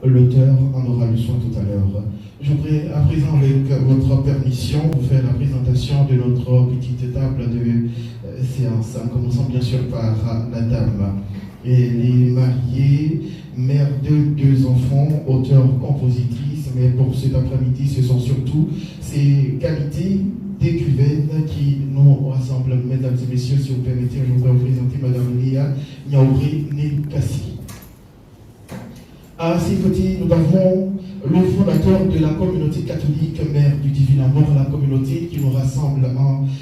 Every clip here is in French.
l'auteur en aura le soin tout à l'heure. Je voudrais à présent, avec votre permission, vous faire la présentation de notre petite table de séance, en commençant bien sûr par la dame. Elle est mariée, mère de 2 enfants, auteure, compositrice, mais pour cet après-midi, ce sont surtout ses qualités d'écrivaine qui nous rassemblent. Mesdames et messieurs, si vous permettez, je voudrais vous présenter Madame Léa Niaouré Nekassi. À ses côtés, nous avons le fondateur de la communauté catholique Mère du Divin Amour, la communauté qui nous rassemble,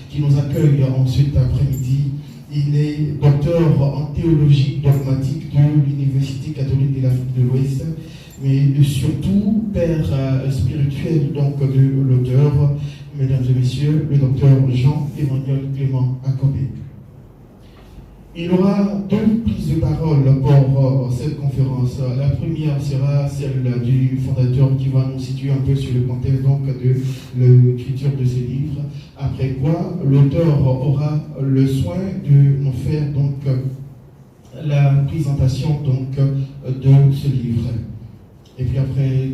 qui nous accueille en cet après-midi. Il est docteur en théologie dogmatique de l'Université catholique de l'Afrique de l'Ouest, mais surtout père spirituel donc de l'auteur, mesdames et messieurs, le docteur Jean-Emmanuel Clément Akobé. Il aura 2 prises de parole pour cette conférence. La première sera celle du fondateur qui va nous situer un peu sur le contexte donc, de l'écriture de ce livre. Après quoi, l'auteur aura le soin de nous faire donc, la présentation donc, de ce livre. Et puis après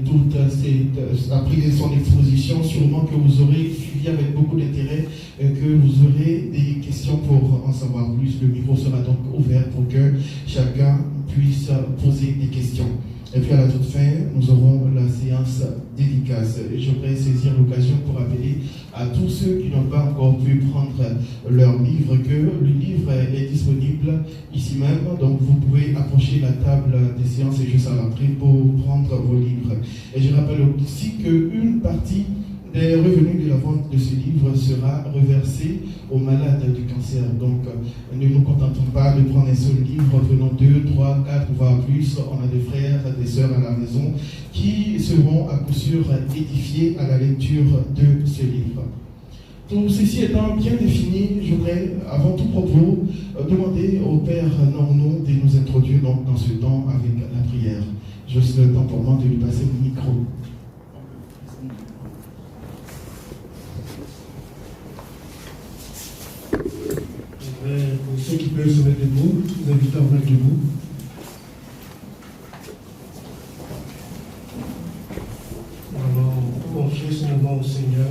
après son exposition, sûrement que vous aurez suivi avec beaucoup d'intérêt, que vous aurez des questions pour en savoir plus. Le micro sera donc ouvert pour que chacun puisse poser des questions. Et puis à la toute fin, nous aurons la séance dédicace. Et je voudrais saisir l'occasion pour appeler à tous ceux qui n'ont pas encore pu prendre leur livre, que le livre est disponible ici même. Donc vous pouvez approcher la table des séances et juste à l'entrée pour prendre vos livres. Et je rappelle aussi qu'une partie des revenus de la vente de ce livre sera reversée aux malades du cancer. Donc, ne nous contentons pas de prendre un seul livre, prenons 2, 3, 4, voire plus. On a des frères, des sœurs à la maison qui seront à coup sûr édifiés à la lecture de ce livre. Tout ceci étant bien défini, je voudrais, avant tout propos, demander au Père Norno de nous introduire donc, dans ce temps avec la prière. Juste le temps pour moi de lui passer le micro. Pour ceux qui peuvent se mettre debout, je vous invite à vous mettre debout. Nous allons confier ce moment au Seigneur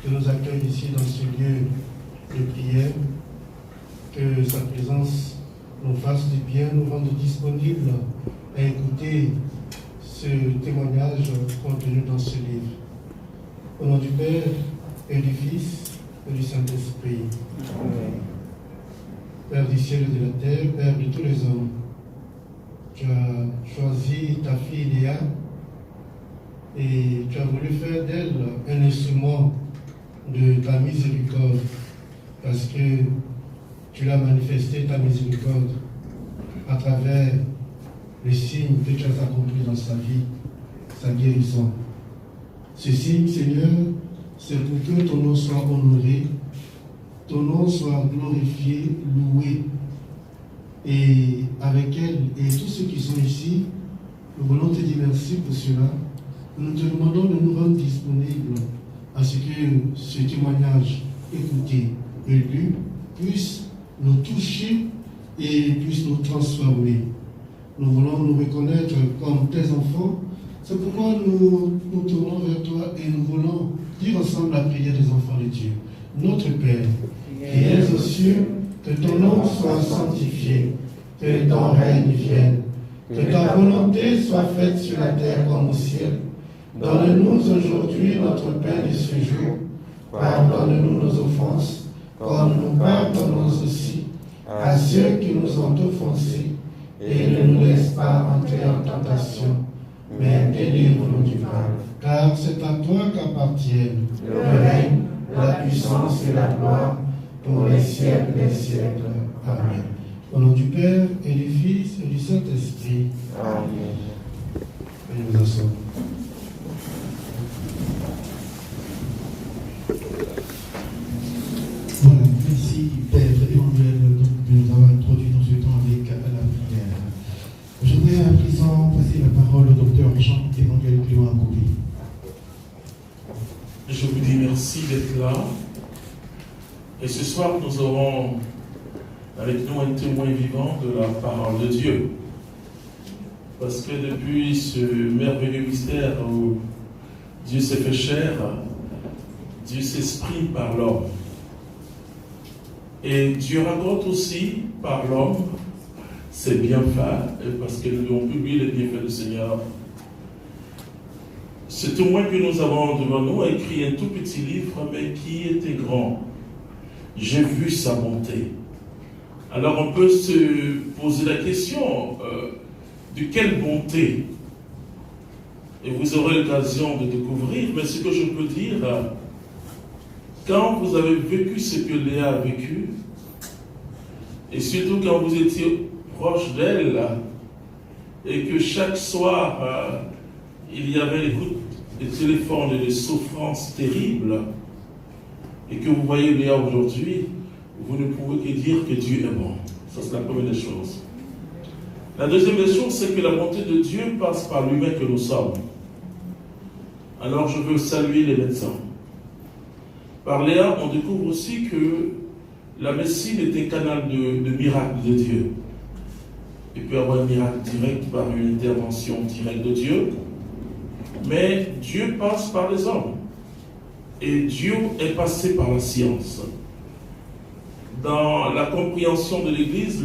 qui nous accueille ici dans ce lieu de prière, que sa présence nous fasse du bien, nous rende disponibles à écouter ce témoignage contenu dans ce livre. Au nom du Père et du Fils et du Saint-Esprit. Amen. Père du ciel et de la terre, Père de tous les hommes, tu as choisi ta fille Léa et tu as voulu faire d'elle un instrument de ta miséricorde, parce que tu l'as manifesté ta miséricorde à travers les signes que tu as accomplis dans sa vie, sa guérison. Ce signe, Seigneur, c'est pour que ton nom soit honoré, ton nom soit glorifié, loué. Et avec elle et tous ceux qui sont ici, nous voulons te dire merci pour cela. Nous te demandons de nous rendre disponibles à ce que ce témoignage écouté et lu puisse nous toucher et puisse nous transformer. Nous voulons nous reconnaître comme tes enfants. C'est pourquoi nous tournons vers toi et nous voulons dire ensemble la prière des enfants de Dieu. Notre Père, qui es aux cieux, que ton nom soit sanctifié, que ton règne vienne, que ta volonté soit faite sur la terre comme au ciel. Donne-nous aujourd'hui notre pain de ce jour. Pardonne-nous nos offenses, comme nous pardonnons aussi à ceux qui nous ont offensés. Et ne nous laisse pas entrer en tentation, mais délivre-nous du mal. Car c'est à toi qu'appartiennent le règne, la puissance et la gloire, pour les siècles des siècles. Amen. Au nom du Père et du Fils et du Saint-Esprit. Amen. Veuillez vous asseoir. Voilà, merci Père Emmanuel de nous avoir introduit dans ce temps avec la prière. Je voudrais à présent passer la parole au docteur Jean-Emmanuel Clément Akobé. Je vous dis merci d'être là. Et ce soir, nous aurons avec nous un témoin vivant de la parole de Dieu. parce que depuis ce merveilleux mystère où Dieu s'est fait chair, Dieu s'exprime par l'homme. Et Dieu raconte aussi par l'homme ses bienfaits, parce que nous devons publier les bienfaits du Seigneur. Ce témoin que nous avons devant nous a écrit un tout petit livre, mais qui était grand. J'ai vu sa bonté. Alors on peut se poser la question, de quelle bonté? Et vous aurez l'occasion de découvrir, mais ce que je peux dire, quand vous avez vécu ce que Léa a vécu, et surtout quand vous étiez proche d'elle, et que chaque soir, il y avait des coups de téléphone et des souffrances terribles, et que vous voyez Léa aujourd'hui, vous ne pouvez que dire que Dieu est bon. Ça, c'est la première des choses. La deuxième des choses, c'est que la bonté de Dieu passe par l'humain que nous sommes. Alors, je veux saluer les médecins. Par Léa, on découvre aussi que la médecine est un canal de miracle de Dieu. Il peut y avoir un miracle direct par une intervention directe de Dieu, mais Dieu passe par les hommes. Et Dieu est passé par la science. Dans la compréhension de l'Église,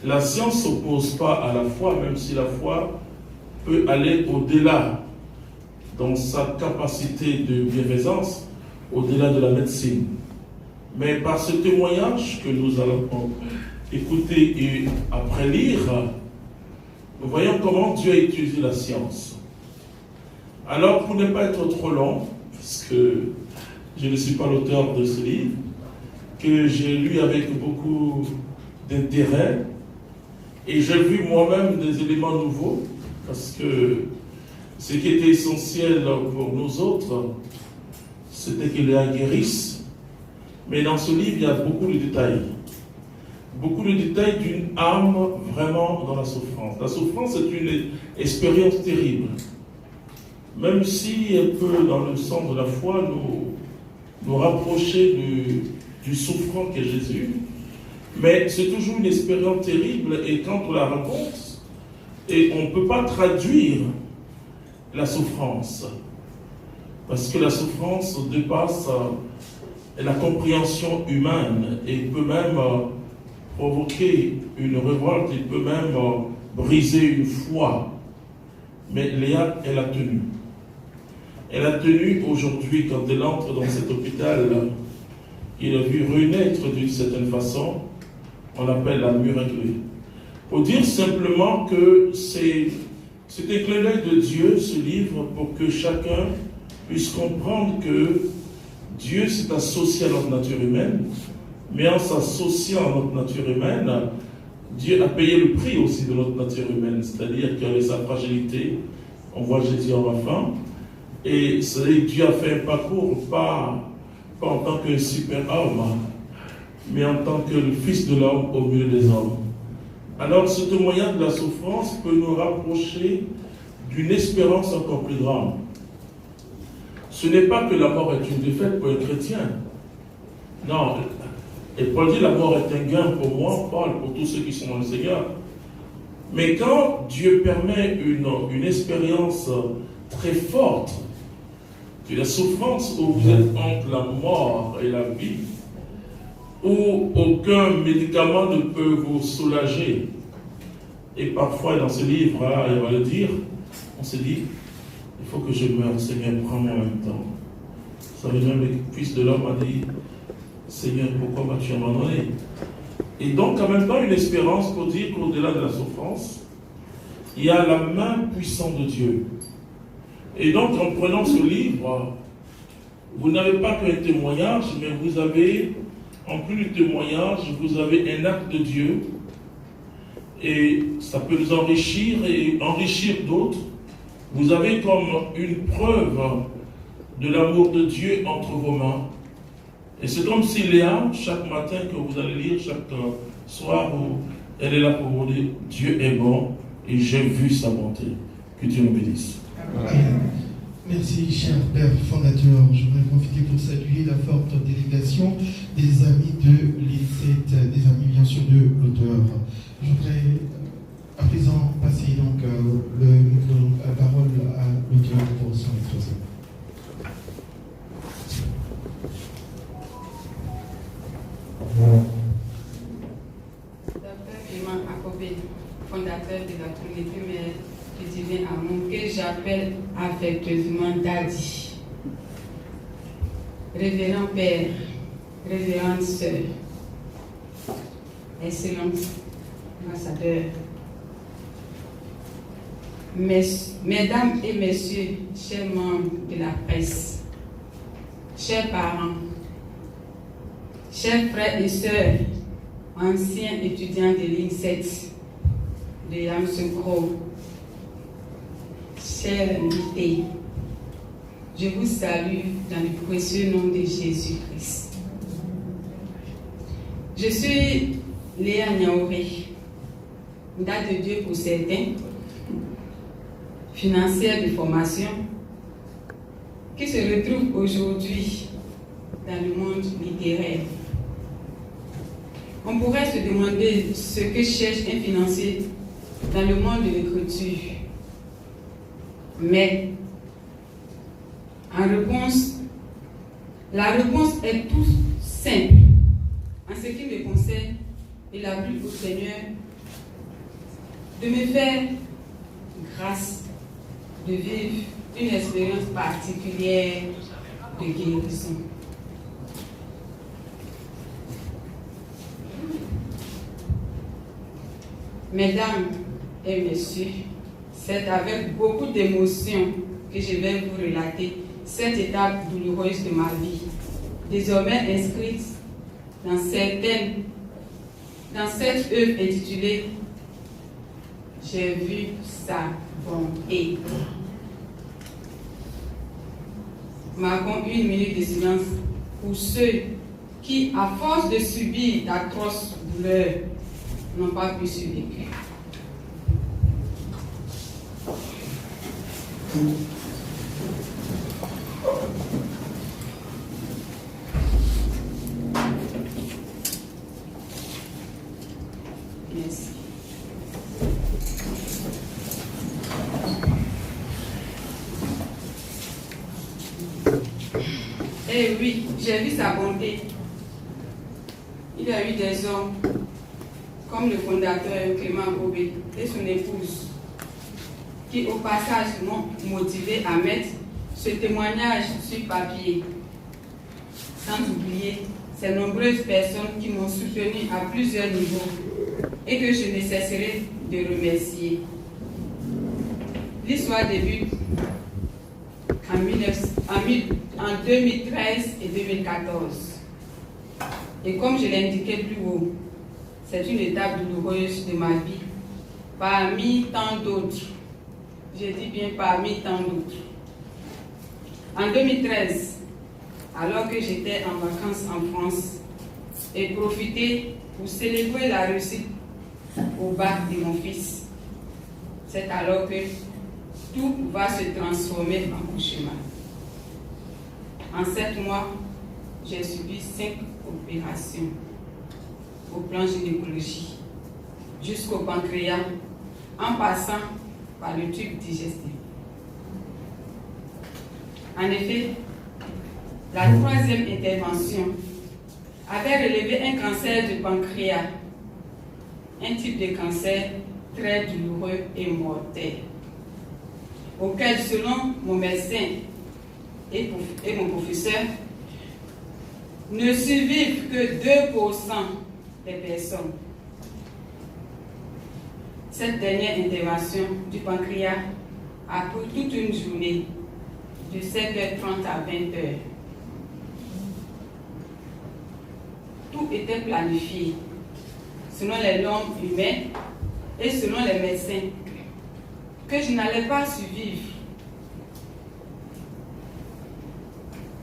la science ne s'oppose pas à la foi, même si la foi peut aller au-delà dans sa capacité de bienfaisance, au-delà de la médecine. Mais par ce témoignage que nous allons écouter et après lire, nous voyons comment Dieu a utilisé la science. Alors, pour ne pas être trop long, parce que je ne suis pas l'auteur de ce livre, que j'ai lu avec beaucoup d'intérêt, et j'ai vu moi-même des éléments nouveaux, parce que ce qui était essentiel pour nous autres, c'était qu'il Léa guérisse. Mais dans ce livre, il y a beaucoup de détails. Beaucoup de détails d'une âme vraiment dans la souffrance. La souffrance est une expérience terrible. Même si elle peut, dans le sens de la foi, nous rapprocher du souffrant qu'est Jésus, mais c'est toujours une expérience terrible, et quand on la raconte, et on ne peut pas traduire la souffrance, parce que la souffrance dépasse la compréhension humaine, et peut même provoquer une révolte, il peut même briser une foi. Mais Léa, elle a tenu. Elle a tenu aujourd'hui, quand elle entre dans cet hôpital, il a vu renaître d'une certaine façon, on appelle la miracle. Pour dire simplement que c'est un clin d'œil de Dieu, ce livre, pour que chacun puisse comprendre que Dieu s'est associé à notre nature humaine, mais en s'associant à notre nature humaine, Dieu a payé le prix aussi de notre nature humaine, c'est-à-dire qu'avec sa fragilité, on voit Jésus en enfant, et Dieu a fait un parcours pas en tant que super-homme, mais en tant que le Fils de l'homme au milieu des hommes. Alors, ce témoignage de la souffrance peut nous rapprocher d'une espérance encore plus grande. Ce n'est pas que la mort est une défaite pour un chrétien. Non. Et Paul dit, la mort est un gain pour moi, Paul, pour tous ceux qui sont dans le Seigneur. Mais quand Dieu permet une expérience très forte de la souffrance où vous êtes entre la mort et la vie, où aucun médicament ne peut vous soulager. Et parfois, dans ce livre-là, il va le dire, on se dit, il faut que je meure, Seigneur, prends-moi en même temps. Ça veut dire, le Fils de l'homme a dit, Seigneur, pourquoi m'as-tu abandonné? Et donc, en même temps, une espérance pour dire qu'au-delà de la souffrance, il y a la main puissante de Dieu. Et donc, en prenant ce livre, vous n'avez pas qu'un témoignage, mais vous avez, en plus du témoignage, vous avez un acte de Dieu. Et ça peut nous enrichir et enrichir d'autres. Vous avez comme une preuve de l'amour de Dieu entre vos mains. Et c'est comme si Léa, chaque matin que vous allez lire, chaque soir, elle est là pour vous dire, Dieu est bon et j'ai vu sa bonté. Que Dieu nous bénisse. Amen. Merci, cher Père fondateur. Je voudrais profiter pour saluer la forte délégation des amis de l'INSET, des amis bien sûr de l'auteur. Je voudrais à présent ainsi donc la parole à l'auteur pour son exposé. Docteur Clément Akobé, fondateur de la Trinité Mère du Divin Amour, que j'appelle affectueusement Daddy. Révérend Père, révérende Sœur, Excellence, ambassadeur, Mesdames et Messieurs, chers membres de la presse, chers parents, chers frères et sœurs, anciens étudiants de l'INSET, de Yamoussoukro, chers invités, je vous salue dans le précieux nom de Jésus-Christ. Je suis Léa Niaouré, date de Dieu pour certains, financière de formation, qui se retrouve aujourd'hui dans le monde littéraire. On pourrait se demander ce que cherche un financier dans le monde de l'écriture. Mais, la réponse est tout simple. En ce qui me concerne, il a plu au Seigneur de me faire grâce de vivre une expérience particulière de guérison. Mesdames et messieurs, c'est avec beaucoup d'émotion que je vais vous relater cette étape douloureuse de ma vie, désormais inscrite dans cette œuvre intitulée « J'ai vu sa bonté ». Marquons une minute de silence pour ceux qui, à force de subir d'atroces douleurs, n'ont pas pu survivre. Merci. Eh oui, j'ai vu sa bonté. Il y a eu des hommes comme le fondateur Clément Akobé et son épouse qui au passage m'ont motivé à mettre ce témoignage sur papier. Sans oublier ces nombreuses personnes qui m'ont soutenu à plusieurs niveaux et que je ne cesserai de remercier. L'histoire débute en 2013 et 2014. Et comme je l'indiquais plus haut, c'est une étape douloureuse de ma vie, parmi tant d'autres. Je dis bien parmi tant d'autres. En 2013, alors que j'étais en vacances en France, et profité pour célébrer la réussite au bac de mon fils, c'est alors que tout va se transformer en cauchemar. En 7 mois, j'ai subi 5 opérations au plan gynécologie, jusqu'au pancréas, en passant par le tube digestif. En effet, la 3e intervention avait relevé un cancer du pancréas, un type de cancer très douloureux et mortel, auquel, selon mon médecin et mon professeur, ne survivent que 2% des personnes. Cette dernière intervention du pancréas a pris toute une journée, de 7h30 à 20h. Tout était planifié, selon les normes humaines et selon les médecins, que je n'allais pas survivre.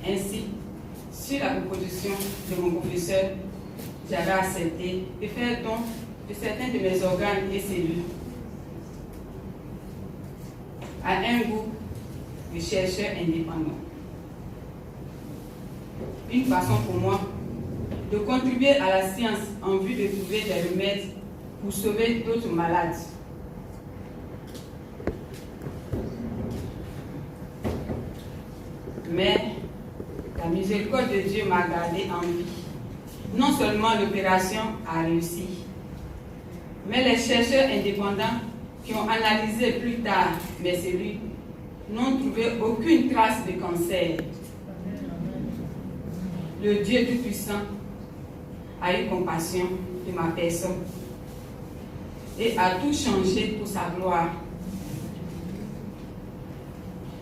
Ainsi, sur la proposition de mon professeur, j'avais accepté de faire don de certains de mes organes et cellules à un groupe de chercheurs indépendants. Une façon pour moi de contribuer à la science en vue de trouver des remèdes pour sauver d'autres malades. Mais la miséricorde de Dieu m'a gardé en vie. Non seulement l'opération a réussi, mais les chercheurs indépendants qui ont analysé plus tard mes cellules n'ont trouvé aucune trace de cancer. Le Dieu Tout-Puissant a eu compassion de ma personne et a tout changé pour sa gloire.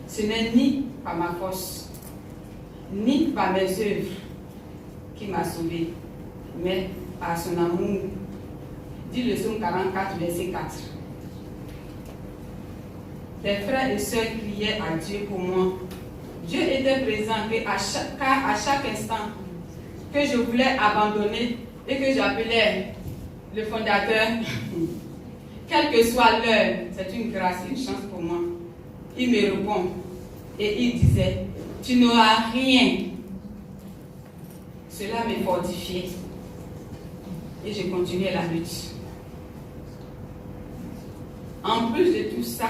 Ce n'est ni par ma force, ni par mes œuvres qui m'a sauvé, mais par son amour. Dit le psaume 44, verset 4. Les frères et sœurs criaient à Dieu pour moi. Dieu était présent car à chaque instant que je voulais abandonner et que j'appelais le fondateur, quelle que soit l'heure, c'est une grâce, une chance pour moi. Il me répond et il disait, tu n'auras rien. Cela me fortifiait et je continuais la lutte. En plus de tout ça,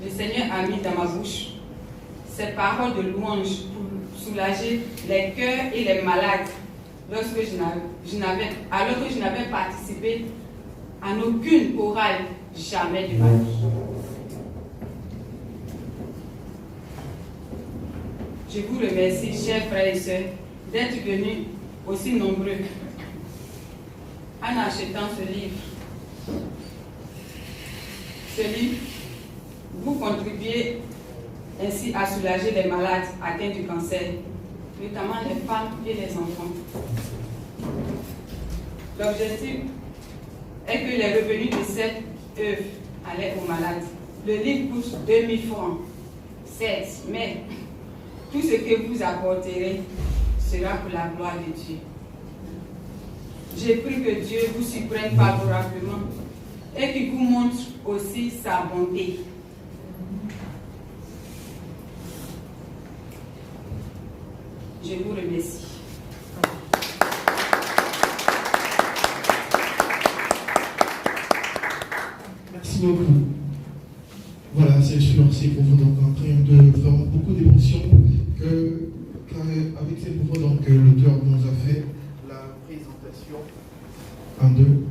le Seigneur a mis dans ma bouche ces paroles de louange pour soulager les cœurs et les malades alors que je n'avais participé à aucune chorale jamais de ma vie. Je vous remercie, chers frères et sœurs, d'être venus aussi nombreux en achetant ce livre. Ce livre, vous contribuez ainsi à soulager les malades atteints du cancer, notamment les femmes et les enfants. L'objectif est que les revenus de cette œuvre allaient aux malades. Le livre coûte 2000 francs, certes, mais tout ce que vous apporterez sera pour la gloire de Dieu. J'ai pris que Dieu vous surprenne favorablement et qu'il vous montre aussi sa bonté. Je vous remercie. Merci beaucoup. Voilà, c'est sûr, c'est pour vous donc en train de faire beaucoup d'émotions avec ces mouvements, donc l'auteur nous a fait la présentation en deux,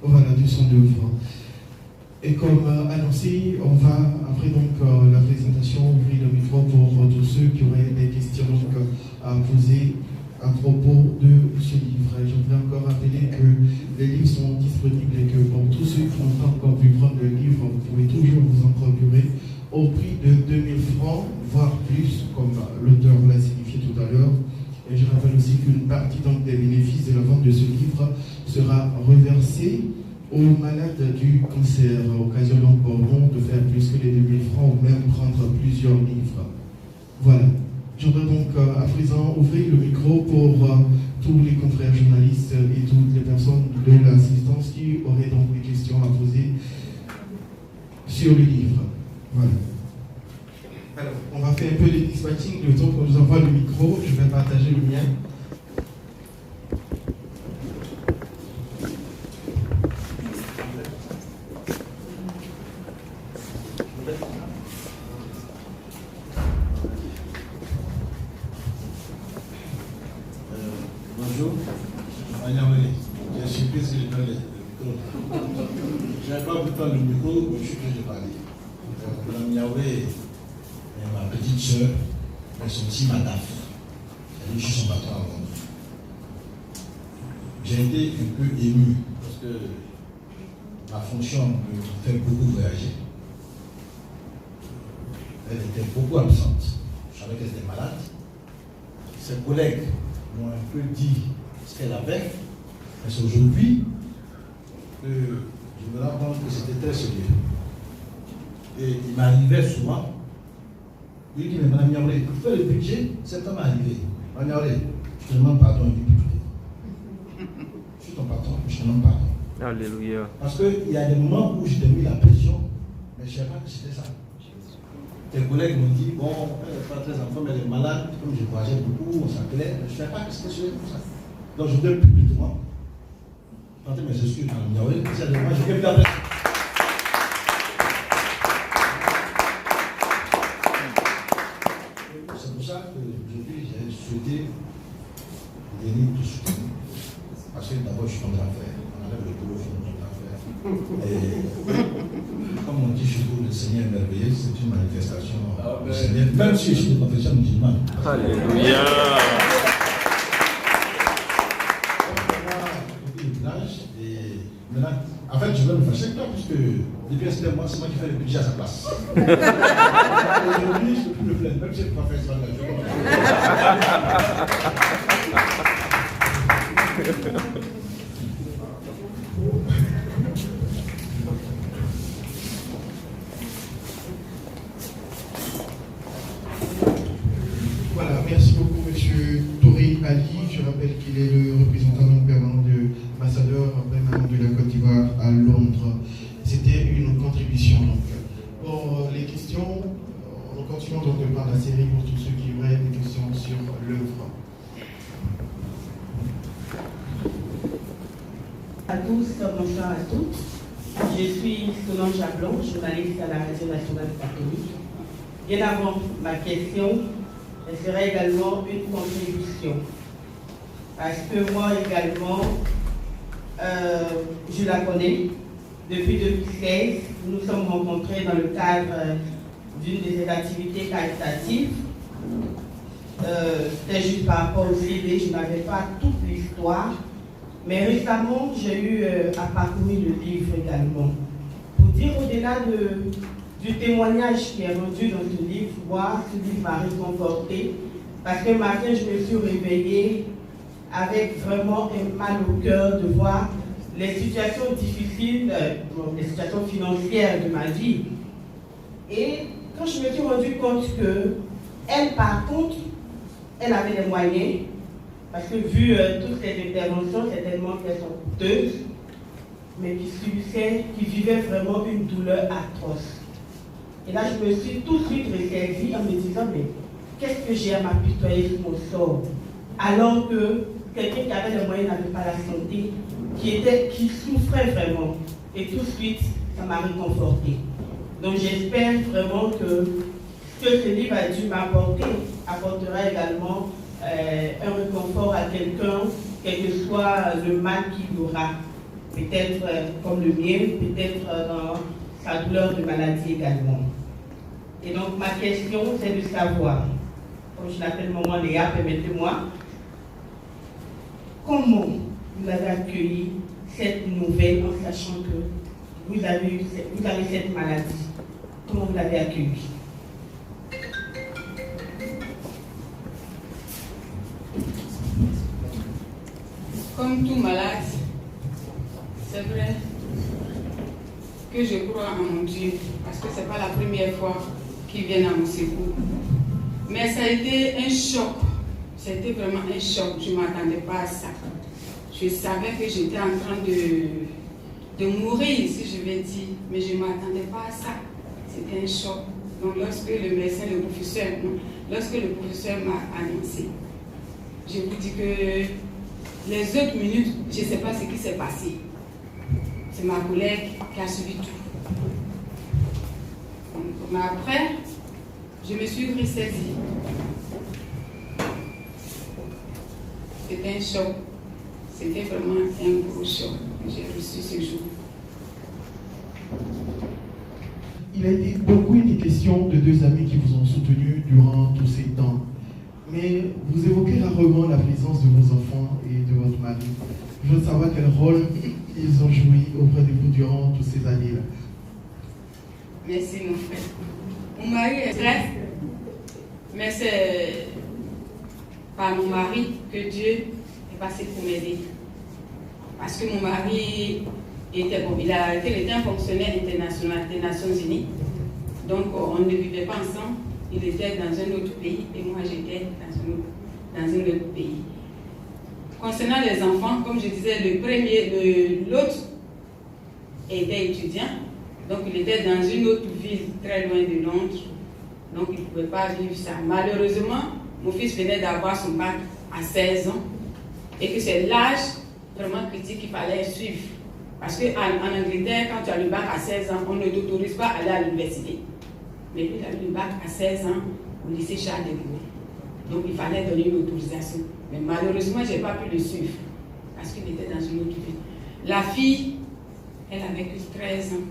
voilà, de son œuvre. Et comme annoncé, on va après donc la présentation ouvrir le micro pour tous ceux qui auraient des questions à poser à propos de ce livre. Et je voudrais encore rappeler que les livres sont disponibles et que pour tous ceux qui n'ont pas encore pu prendre le livre, vous pouvez toujours vous en procurer au prix de 2000 francs, voire plus, comme l'auteur l'a signifié tout à l'heure. Et je rappelle aussi qu'une partie donc, des bénéfices de la vente de ce livre sera reversée aux malades du cancer, occasion donc pour nous de faire plus que les 2000 francs ou même prendre plusieurs livres. Voilà. Je voudrais donc à présent ouvrir le micro pour tous les confrères journalistes et toutes les personnes de l'assistance qui auraient donc des questions à poser sur le livre. Voilà. Alors, on va faire un peu de dispatching le temps qu'on nous envoie le micro. Je vais partager le mien. Bonjour, j'ai surpris si je donne le micro. Je n'ai pas pu prendre le micro, je suis que je parlais. Madame Yahweh, ma petite soeur, elle son petit madaf. Elle est juste son patron avant. J'ai été un peu ému parce que ma fonction me fait beaucoup voyager. Elle était beaucoup absente. Je savais qu'elle était malade. Ses collègues m'ont un peu dit ce qu'elle avait, mais c'est aujourd'hui que je me rends compte que c'était très sérieux. Et il m'arrivait souvent, il dit, mais Madame Yaouré, pour faire le budget, c'est comme arrivé. Madame Yaouré, je te demande pardon, il dit, je suis ton patron, je te demande pardon. Alléluia. Parce qu'il y a des moments où je t'ai mis la pression, mais je ne savais pas que c'était ça. Tes collègues m'ont dit, bon, elle n'est pas très enfant, mais elle est malade, comme je voyageais beaucoup, on s'appelait, mais je ne savais pas que c'était ça. Donc je voudrais publiquement tenter mes excuses à Madame Yaouré, c'est de moi, je vais la pression. le Seigneur est merveilleux, c'est une manifestation du Seigneur, même si je suis de confession musulmane. Alléluia. Maintenant, en fait, je vais me fâcher avec toi, puisque depuis un certain mois, c'est moi qui fais le budget à sa place. Aujourd'hui, je ne peux plus me plaindre, même si je ne peux pas faire ça. Voilà, merci beaucoup, monsieur Touré Ali. Je rappelle qu'il est le représentant non permanent de l'ambassadeur permanent de la Côte d'Ivoire à Londres. C'était une contribution. Donc, pour les questions, on continue donc par la série pour tous ceux qui auraient des questions sur l'œuvre. À tous, bonsoir à toutes. Je suis Solange Jablon, journaliste à la Radio nationale catholique. Bien avant ma question, elle serait également une contribution. Parce que moi également, je la connais. Depuis 2016, nous nous sommes rencontrés dans le cadre d'une de ses activités caritatives. C'était juste par rapport au CD, je n'avais pas toute l'histoire. Mais récemment, j'ai eu à parcourir le livre également. Pour dire au-delà du témoignage qui est rendu dans ce livre, voir ce livre m'a réconforté. Parce que matin, je me suis réveillée avec vraiment un mal au cœur de voir les situations difficiles, les situations financières de ma vie. Et quand je me suis rendu compte que elle, par contre, elle avait les moyens, parce que vu toutes ces interventions, certainement qu'elles sont coûteuses, mais qui subissaient, qui vivaient vraiment une douleur atroce. Et là, je me suis tout de suite ressaisie en me disant, mais qu'est-ce que j'ai à m'apitoyer sur mon sort? Alors que quelqu'un qui avait les moyens n'avait pas la santé, qui souffrait vraiment. Et tout de suite, ça m'a réconforté. Donc j'espère vraiment que ce que ce livre a dû m'apporter apportera également un réconfort à quelqu'un, quel que soit le mal qu'il aura. Peut-être comme le mien, peut-être dans sa douleur de maladie également. Et donc ma question, c'est de savoir, comme je l'appelle maman Léa, permettez-moi, comment vous avez accueilli cette nouvelle en sachant que vous avez cette maladie? Comment vous l'avez accueillie? Comme tout malade, c'est vrai que je crois en mon Dieu, parce que ce n'est pas la première fois qu'il vient à mon secours. Mais ça a été un choc, c'était vraiment un choc, je ne m'attendais pas à ça. Je savais que j'étais en train de mourir, si je vais dire, mais je ne m'attendais pas à ça. C'était un choc. Donc lorsque le médecin, lorsque le professeur m'a annoncé, je vous dis que les autres minutes, je ne sais pas ce qui s'est passé. C'est ma collègue qui a suivi tout. Mais après, je me suis ressaisie. C'était un choc. C'était vraiment un gros choc que j'ai reçu ce jour. Il a beaucoup été question de deux amis qui vous ont soutenu durant tous ces temps. Mais vous évoquez rarement la présence de vos enfants et de votre mari. Je veux savoir quel rôle ils ont joué auprès de vous durant toutes ces années-là. Merci mon frère. Mon mari est très, mais c'est par mon mari que Dieu est passé pour m'aider. Parce que mon mari était un fonctionnaire international des Nations Unies. Donc on ne vivait pas ensemble. Il était dans un autre pays et moi j'étais dans un autre pays. Concernant les enfants, comme je disais, l'autre était étudiant, donc il était dans une autre ville très loin de Londres, donc il ne pouvait pas vivre ça. Malheureusement, mon fils venait d'avoir son bac à 16 ans et que c'est l'âge vraiment critique qu'il fallait suivre. Parce qu'en Angleterre, quand tu as le bac à 16 ans, on ne t'autorise pas à aller à l'université. Mais lui, il a eu le bac à 16 ans au lycée Charles de Gaulle. Donc il fallait donner une autorisation. Mais malheureusement, je n'ai pas pu le suivre parce qu'il était dans une autre ville. La fille, elle avait que 13 ans.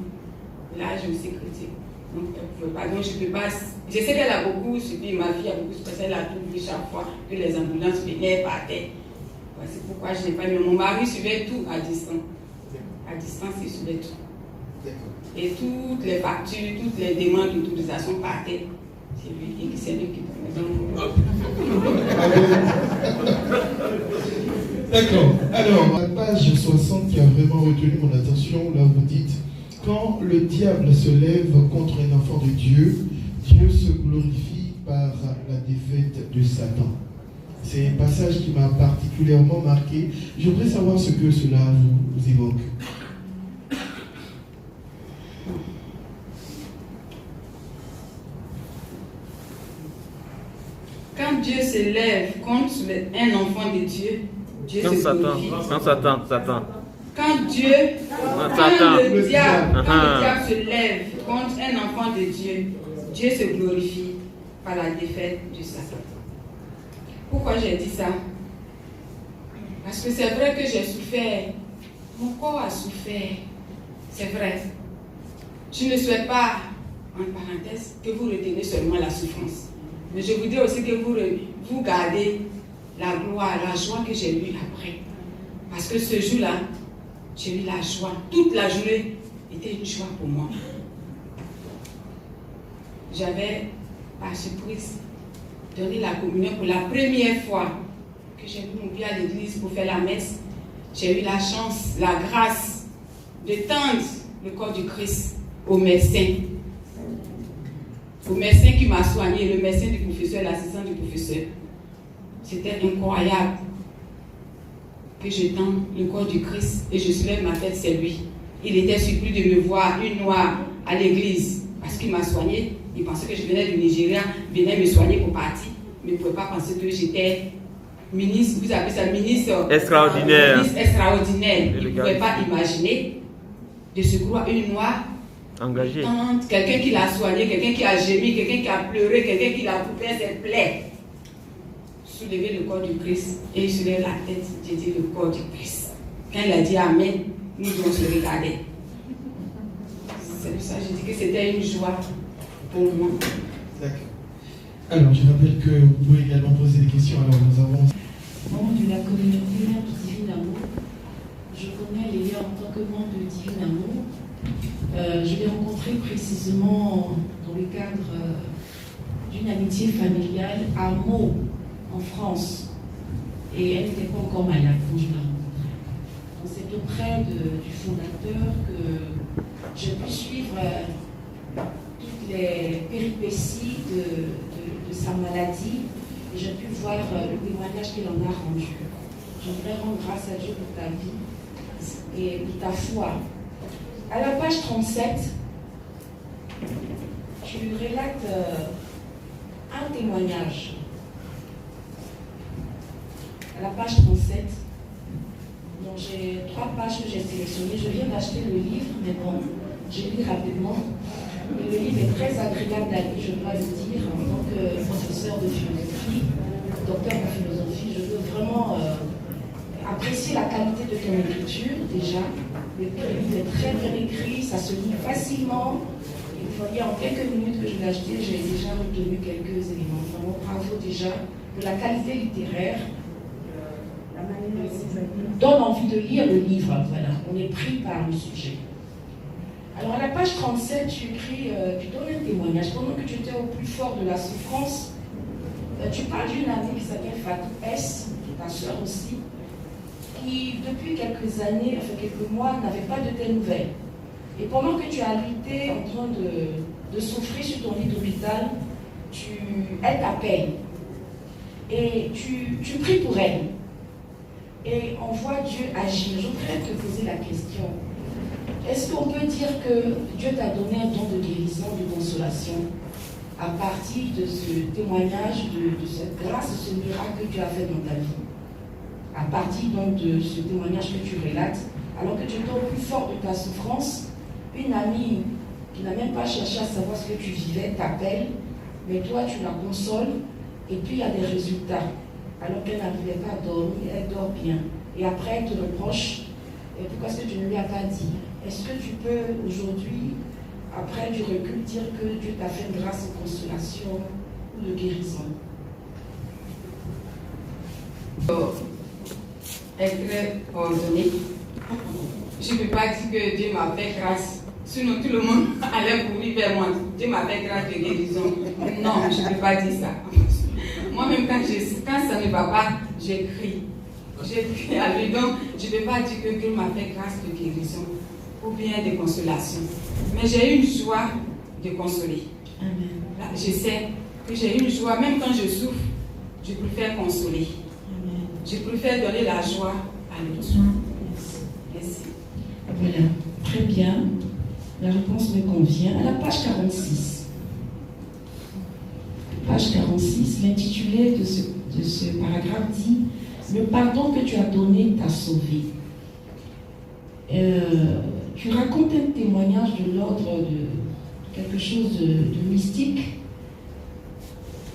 Là, je me suis critique. Donc, elle ne pouvait pas. Donc, je peux pas. Je sais qu'elle a beaucoup subi, ma fille a beaucoup subi, elle a tout vu chaque fois que les ambulances venaient, partaient. C'est pourquoi je n'ai pas mis. Mon mari suivait tout à distance. À distance, il suivait tout. Et toutes les factures, toutes les demandes d'autorisation partaient. C'est lui qui prenait. D'accord. Alors, la page 60 qui a vraiment retenu mon attention, là vous dites, quand le diable se lève contre un enfant de Dieu, Dieu se glorifie par la défaite de Satan. C'est un passage qui m'a particulièrement marqué. Je voudrais savoir ce que cela vous évoque. Quand Dieu se lève contre un enfant de Dieu, Dieu se glorifie. Quand Satan. Quand le diable se lève contre un enfant de Dieu, Dieu se glorifie par la défaite de Satan. Pourquoi j'ai dit ça? Parce que c'est vrai que j'ai souffert. Mon corps a souffert. C'est vrai. Je ne souhaite pas, en parenthèse, que vous retenez seulement la souffrance. Mais je voudrais aussi que vous gardez la gloire, la joie que j'ai eue après. Parce que ce jour-là, j'ai eu la joie. Toute la journée était une joie pour moi. J'avais, par surprise, donné la communion pour la première fois que j'ai mis mon pied à l'église pour faire la messe. J'ai eu la chance, la grâce de tendre le corps du Christ au médecin. Au médecin qui m'a soigné, le médecin du professeur, l'assistant du professeur. C'était incroyable que je tende le corps du Christ et je soulève ma tête, c'est lui. Il était surpris de me voir, une noire, à l'église, parce qu'il m'a soigné. Il pensait que je venais du Nigeria, il venait me soigner pour partir, mais il ne pouvait pas penser que j'étais ministre, vous appelez ça ministre extraordinaire. Ministre extraordinaire. Il ne pouvait pas imaginer de se croire une noire engagée. Quelqu'un qui l'a soigné, quelqu'un qui a gémi, quelqu'un qui a pleuré, quelqu'un qui l'a coupé ses plaies. Soulever le corps du Christ et il soulève la tête, j'ai dit le corps du Christ. Quand il a dit Amen, nous on se regardait. C'est pour ça que j'ai dit que c'était une joie pour moi. D'accord. Alors, je rappelle que vous pouvez également poser des questions. Alors, nous avons... Membre de la communauté Mère du Divin Amour, je connais Léa en tant que membre de Divin Amour. Je l'ai rencontrée précisément dans le cadre d'une amitié familiale à Meaux, en France. Et elle n'était pas encore malade quand je l'ai rencontrée. Donc c'est auprès du fondateur que j'ai pu suivre toutes les péripéties de sa maladie et j'ai pu voir le témoignage qu'il en a rendu. Je voudrais rendre grâce à Dieu pour ta vie et pour ta foi. À la page 37, tu relates un témoignage. À la page 37, donc j'ai 3 pages que j'ai sélectionnées. Je viens d'acheter le livre, mais bon, j'ai lu rapidement. Et le livre est très agréable à lire, je dois le dire, en tant que professeur de philosophie, docteur en philosophie. Je veux vraiment apprécier la qualité de ton écriture, déjà. Le livre est très bien écrit, ça se lit facilement. Il faut dire, en quelques minutes que je l'ai acheté, j'ai déjà retenu quelques éléments. Vraiment, bravo déjà de la qualité littéraire. Donne envie de lire le livre, voilà, on est pris par le sujet. Alors à la page 37, tu écris, tu donnes un témoignage. Pendant que tu étais au plus fort de la souffrance, tu parles d'une amie qui s'appelle Fatou S, ta soeur aussi, qui depuis quelques années, enfin quelques mois, n'avait pas de tes nouvelles. Et pendant que tu as lutté en train de souffrir sur ton lit d'hôpital, elle t'appelle. Et tu pries pour elle. Et on voit Dieu agir. Je voudrais te poser la question. Est-ce qu'on peut dire que Dieu t'a donné un don de guérison, de consolation à partir de ce témoignage, de cette grâce, de ce miracle que tu as fait dans ta vie? À partir donc de ce témoignage que tu relates, alors que tu étais au plus fort de ta souffrance, une amie qui n'a même pas cherché à savoir ce que tu vivais t'appelle, mais toi tu la consoles et puis il y a des résultats. Alors qu'elle n'arrivait pas à dormir, elle dort bien. Et après elle te reproche, et pourquoi est-ce que tu ne lui as pas dit? Est-ce que tu peux aujourd'hui après du recul, dire que Dieu t'a fait grâce de consolation ou de guérison? Être ordonné. Je ne peux pas dire que Dieu m'a fait grâce. Sinon, tout le monde allait courir vers moi. Dieu m'a fait grâce de guérison. Non, je ne peux pas dire ça. Moi-même, quand ça ne va pas, j'écris. J'écris à lui. Donc, je ne peux pas dire que Dieu m'a fait grâce de guérison ou bien de consolation. Mais j'ai eu une joie de consoler. Amen. Là, je sais que j'ai eu une joie, même quand je souffre, je préfère consoler. Amen. Je préfère donner la joie à l'autre. Merci. Merci. Voilà, très bien. La réponse me convient. À la page 46. Page 46, l'intitulé de ce paragraphe dit « Le pardon que tu as donné t'a sauvé ». Tu racontes un témoignage de l'ordre de quelque chose de mystique.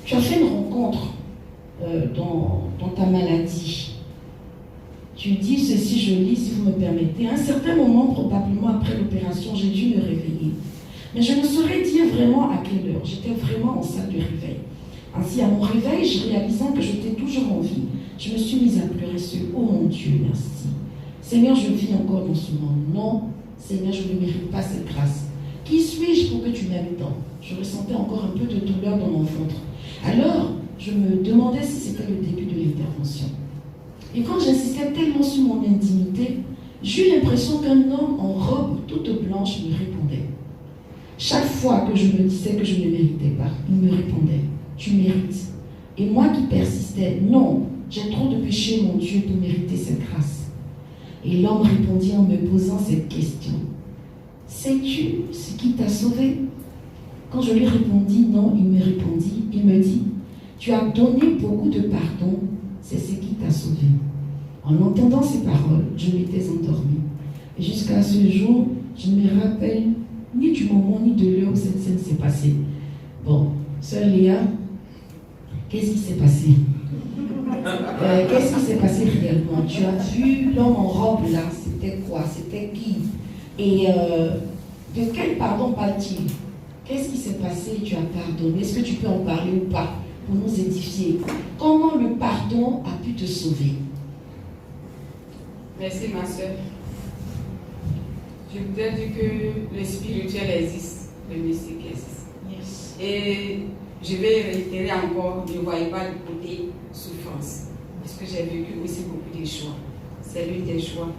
Tu as fait une rencontre dans ta maladie. Tu dis ceci, je lis si vous me permettez. À un certain moment, probablement après l'opération, j'ai dû me réveiller. Mais je ne saurais dire vraiment à quelle heure. J'étais vraiment en salle de réveil. Ainsi, à mon réveil, je réalisant que j'étais toujours en vie, je me suis mise à pleurer seule. Oh mon Dieu, merci. Seigneur, je vis encore dans ce monde. Non, Seigneur, je ne mérite pas cette grâce. Qui suis-je pour que tu m'aimes tant? Je ressentais encore un peu de douleur dans mon ventre. Alors, je me demandais si c'était le début de l'intervention. Et quand j'insistais tellement sur mon intimité, j'ai eu l'impression qu'un homme en robe toute blanche me répondait. Chaque fois que je me disais que je ne méritais pas, il me répondait, tu mérites. Et moi qui persistais, non, j'ai trop de péchés, mon Dieu, pour mériter cette grâce. Et l'homme répondit en me posant cette question. Sais-tu ce qui t'a sauvé? Quand je lui répondis non, il me dit, tu as donné beaucoup de pardon, c'est ce qui t'a sauvé. En entendant ces paroles, je m'étais endormie. Et jusqu'à ce jour, je ne me rappelle ni du moment ni de l'heure où cette scène s'est passée. Bon, sœur Léa, qu'est-ce qui s'est passé? Qu'est-ce qui s'est passé réellement? Tu as vu l'homme en robe là, c'était quoi? C'était qui? Et de quel pardon parle-t-il? Qu'est-ce qui s'est passé? Tu as pardonné? Est-ce que tu peux en parler ou pas pour nous édifier? Comment le pardon a pu te sauver? Merci ma soeur. Je voudrais dire que le spirituel existe, le mystique existe. Yes. Et je vais réitérer encore, ne voyez pas le côté souffrance. Parce que j'ai vécu aussi beaucoup de choix. C'est l'une des choix.